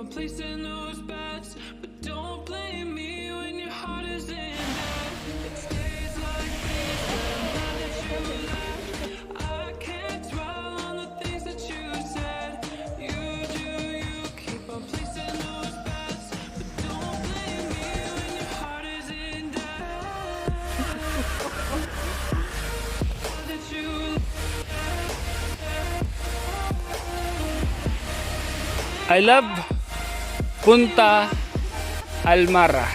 Placing those bets, but don't blame me when your heart is in debt. It stays like this, I'm glad that you left. I can't dwell on the things that you said. You do, you keep on placing those bets, but don't blame me when your heart is in debt. That you I love Punta Almara.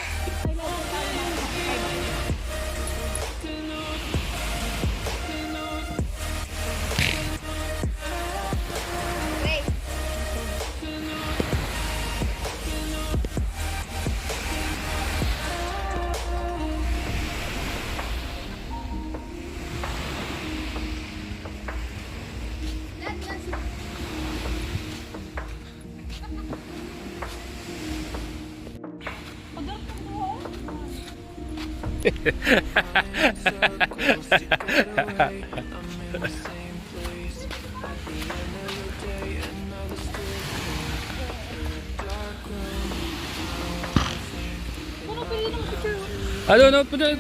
I don't know, put it.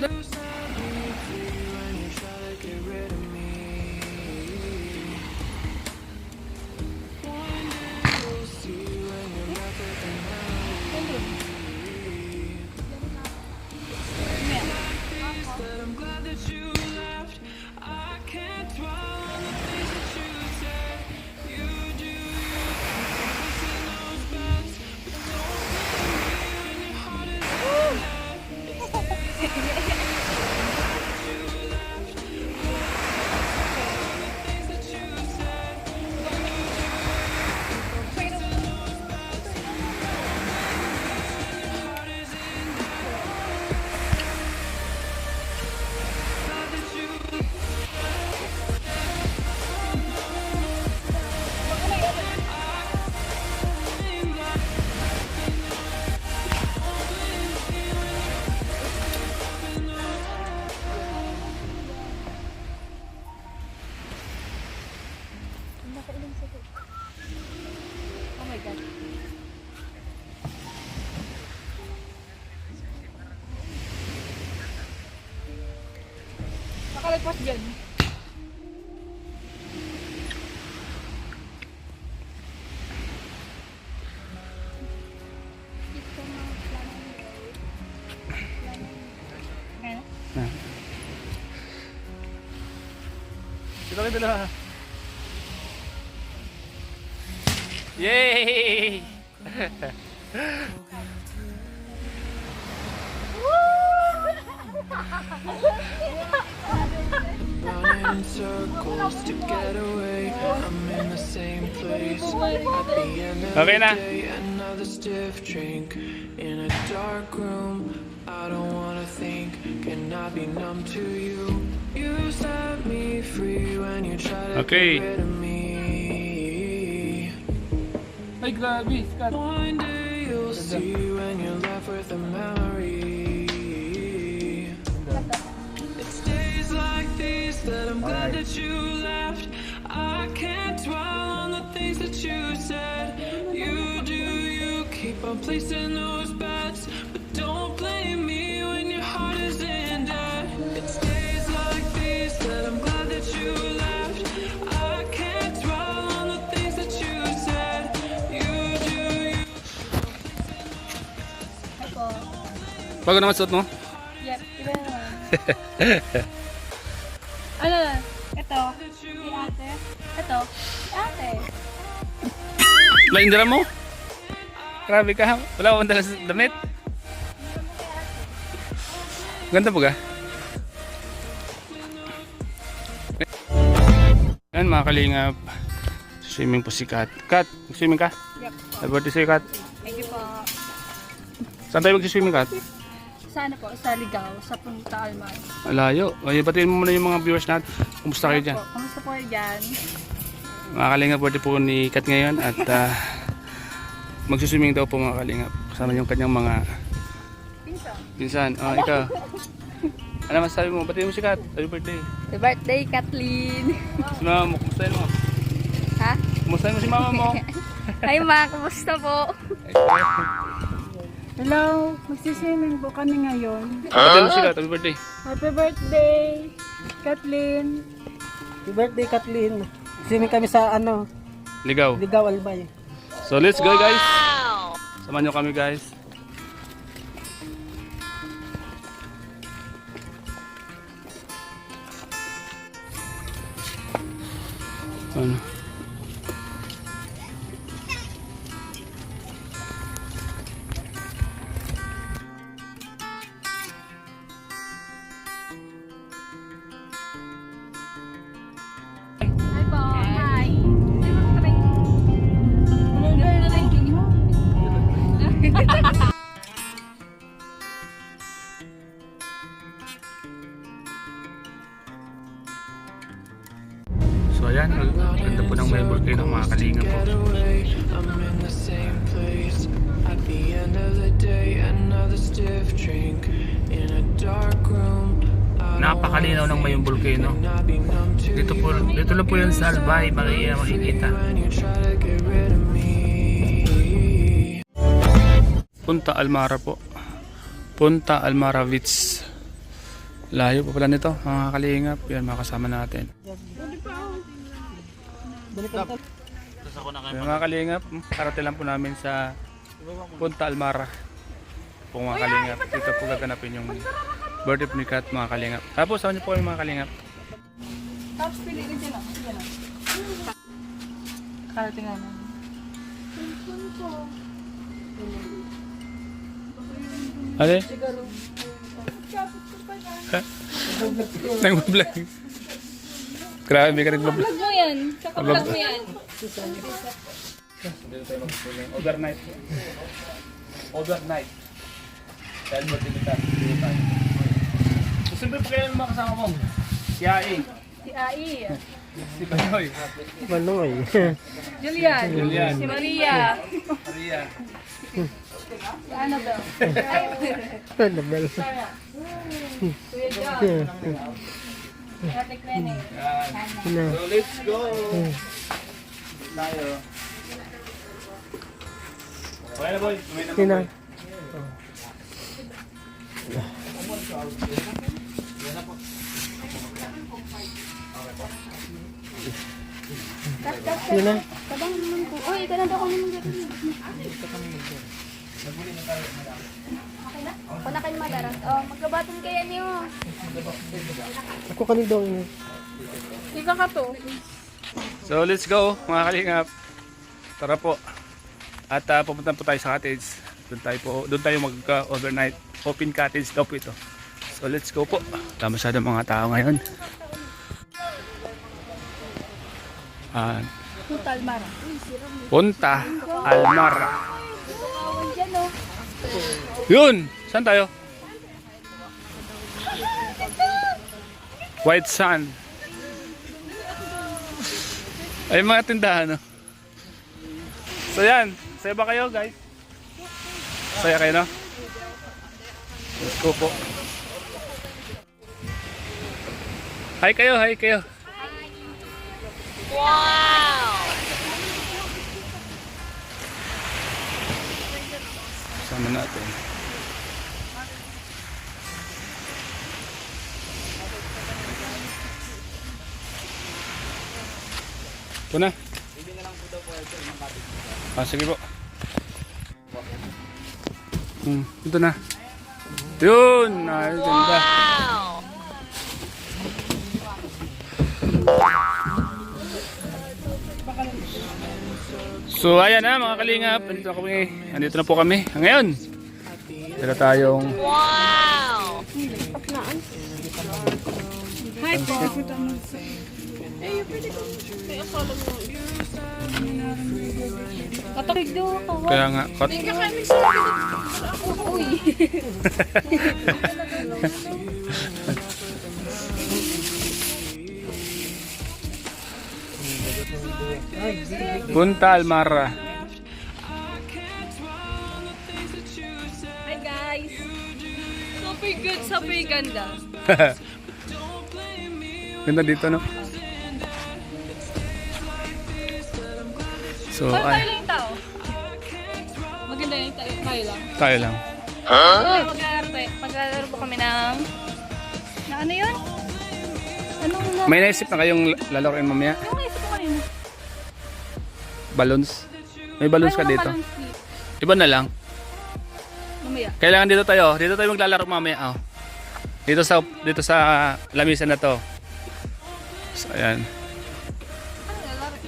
Oh my God. Nakalagpas dyan. Dito kayo dala. Yay! running in circles to get away. I'm in the same place at the end of Okay the na. day. Another stiff drink in a dark room. I don't wanna think, can I be numb to you? You set me free when you try to Okay. get rid of me. Ay, grabe. One day you'll see when you're left with a memory. It's days like these that I'm glad that you left. I can't dwell on the things that you said. You do, you keep on placing those bets, but don't blame me when your heart is in debt. It's days like these that I'm glad that you left. I can't dwell on the things that you said. You do, you Ako. Bago naman suot mo? Yep, iba naman. Ano? Ito. Si ate. Ito. Si ate. Laindira mo? Grabe ka. Wala akong dala sa damit. Ganda po ka? Ayan mga kalingap. Swimming po si Kat. Kat, mag-swimming ka? Yep. Happy birthday sa'yo, Kat. Thank you po. Saan tayo mag-swimming, Kat? Sa ano po? Sa Ligaw, sa Punta Almar. Malayo. Ay, batiin mo muna yung mga viewers natin. Kumusta kayo dyan? Kamusta po kayo dyan? Mga kalingap, birthday po ni Kat ngayon at magsuswimming daw po mga kalingap. Kasama yung kanyang mga pinsan. Oh, ikaw. Ano masasabi mo? Batiin mo si Kat. Happy birthday. Happy birthday, Kathleen! Si mama mo, kumustahin mo? Ha? Kumustahin mo si mama mo? Hi ma, kumusta po? Hello, magsiswimming po kami ngayon. Batiin mo si Kat. Happy birthday. Happy birthday, Kathleen. Happy birthday, Kathleen. Swimming kami sa Ligaw. Ligaw Albay. So let's go guys. Samahan nyo kami guys. Ano? Hi po. Hi. So ayan, ganda po ng may birthday ng mga kalingap po. I'm in the same place at the end of the day. Another stiff drink in a dark room. Napakalinaw ng Mayong Volcano. Dito lang po yan sa Albay, makikita. Punta Almara po. Punta Almara Beach. Layo pa pala nito, mga kalingap. Yan, makasama natin. Yan, mga kalingap, karate lang po namin sa Punta Almara. Po mga kalingap. Dito po gaganapin yung birthday ni Kat, mga kalingap. Tapos, saan niyo po kami mga kalingap? Tapos pili rin dyan. Karating naman. Ale? Ha? Nag-vlog. Grabe ka rin vlog. Vlog mo yan. Kaka-vlog mo yan. Overnight. Overnight. Dahil mo tinitan. Siyempre po kayo mga kasama mo. Si Ai. Si Ai. Si Banoy. Manoy. Julian. Julian. Si Maria. Maria. Si Annabelle. Annabelle. Kuya John. Ate Clene. So let's go. Tayo. Okay na boy. Kumain na po, Sino? boy. Sino? Kabang naman po. Uy, ikaw na daw ko naman gano'n. Okay na? Kung na kayo madarat. Oh, magkabaton kaya niyo. Ako kanil daw. Ikaw ka to. So let's go mga kalingap. Tara po. At pupunta po tayo sa cottage. Doon tayo mag-overnight. Open cottage daw po ito. So let's go po. Tama masyadong mga tao ngayon. Punta Almara. Punta Almara. Kawan dyan oh. Yun! Saan tayo? White Sand. Ay mga tindahan no? So yan. Saya ba kayo guys? Saya kayo no? Let's go po. Hi kayo, hi kayo. Sama natin. Ito na. Sige po. Ito na. Yun! Ay, ganda. So ayan na mga kalingap, andito na po kami. Ngayon, dala tayong Hi po. Katawig daw ako. Kaya nga, Uy. Punta Almara. Hi guys. Super good, super ganda. Ganda dito, no? So, Tayo ay, lang yung tao. Maganda yung tayo lang. tayo lang. Maglalaro po kami ng... Na ano yun? Anong na? May naisip na kayong lalaroin mamaya? Anong naisip ko kanina? Balloons? May balloons ka Ay, mga dito? balloons dito. Iba na lang. Mamaya. Kailangan dito tayo. Dito tayo maglalaro mamaya. Oh. Dito sa lamisan na to. So, ayan. Ano lalaro?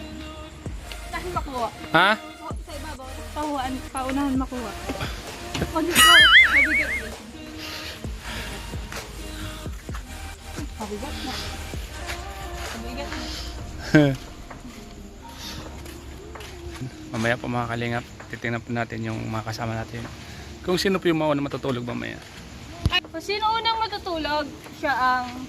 Dahil makuha. Ha? Sa ibabaw. Paunahan makuha. Pag ito, mabigat yun. Mabigat na. Mabigat na. Mamaya po mga kalingap, titingnan po natin yung mga kasama natin. Kung sino po yung mauna matutulog mamaya. Kung sino unang matutulog, siya ang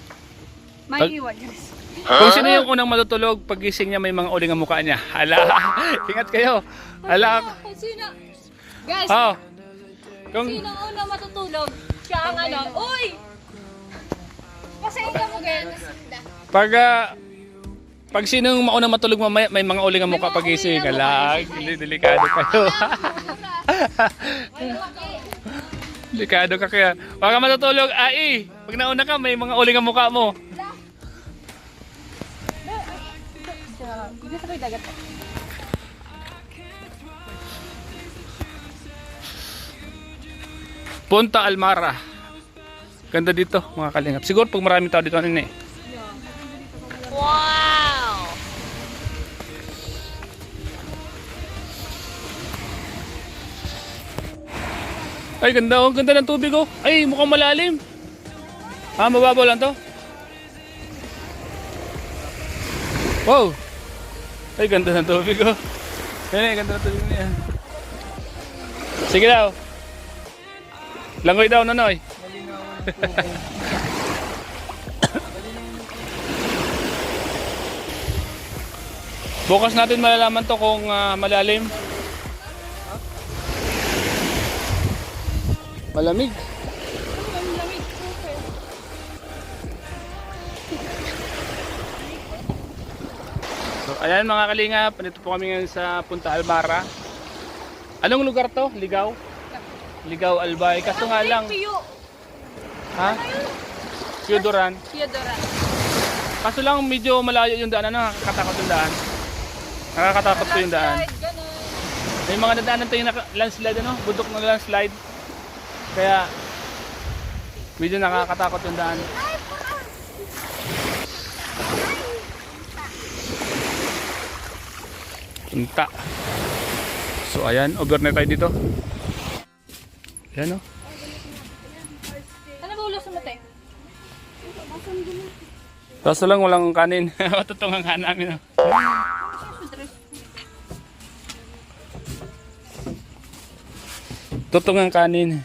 may iwan. Yes. Kung sino yung unang matutulog, pagising niya may mga uling ang mukha niya. Hala, ingat kayo. Hala. Kung sino, guys, Oh. Kung sino unang matutulog, siya ang ano. Uy! Kasi ikaw mo, guys. pag sino yung maunang matulog mamaya, may mga uling ang mukha pagising. Hala, delikado kayo. Delikado ka kaya. Baka matutulog, ai. Pag nauna ka, may mga uling ang mukha mo. Dito sa may dagat. Punta Almara. Ganda dito, mga kalingap. Siguro pag maraming tao dito, ano yun eh. Wow! Ay, ganda oh. Ganda ng tubig oh. Ay, mukhang malalim. Ah, mababaw lang to. Wow. Ay, ganda ng tubig oh. Yan eh, ganda ng tubig niya. Sige daw. Langoy daw, Nonoy. Bukas natin malalaman to kung malalim. Malamig. So, ayan mga kalingap, nandito po kami ngayon sa Punta Almara. Anong lugar to? Ligaw? Ligaw Albay. Kaso nga lang, ha? Theodoran. Theodoran. Kaso lang medyo malayo yung daan, ano, nakakatakot yung daan. Nakakatakot po yung daan. May mga nadaanan tayo na landslide, ano, bundok ng landslide. Kaya medyo nakakatakot yung daan. Punta. So ayan, overnight tayo dito. Ayan o. Ano ba ulo sa mate? Kaso lang walang kanin. Matutungan ka namin. Tutungan kanin.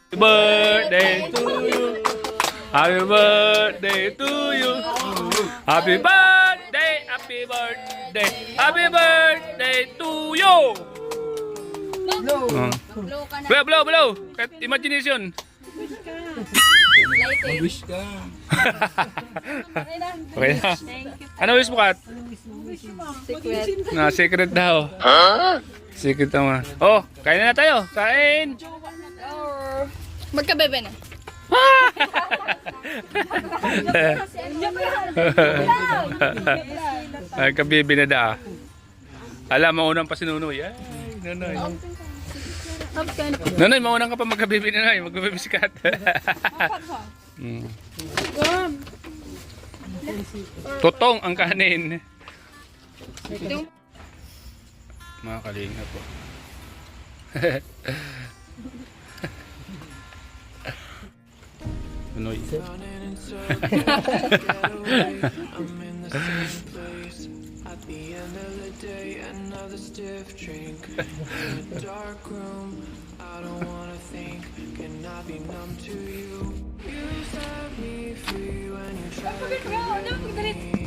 Happy birthday to you. Happy birthday to you. Happy birthday, happy birthday, happy birthday to you. Blow ka na. Blow, blow, blow. Kahit imagination. Wish ka. Okay na. Okay na. Thank you. Ano wish mo, Kat? Secret. Na secret daw. Huh? Secret naman. Oh, kain na tayo. Kain. Magkabebe na. Ay, kabibi na da. Alam, maunang pa si Nunoy. Ay, Nunoy. Nunoy, maunang ka pa magkabibi na Nunoy. Magkabibi si Kat. Totong ang kanin. Mga kalinga po. Pinoy. Running in circles to get away. I'm in the same place. At the end of the day, another stiff drink. In a dark room, I don't wanna think. Can I be numb to you? You set me free when you try to get me.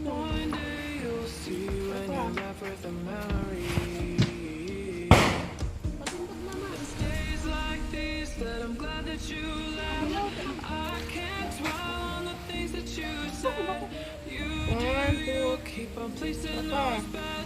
One day you'll see when you're left with a memory. It's days like these that I'm glad that you left. I can't dwell on the things that you said. You do, you keep on placing those bad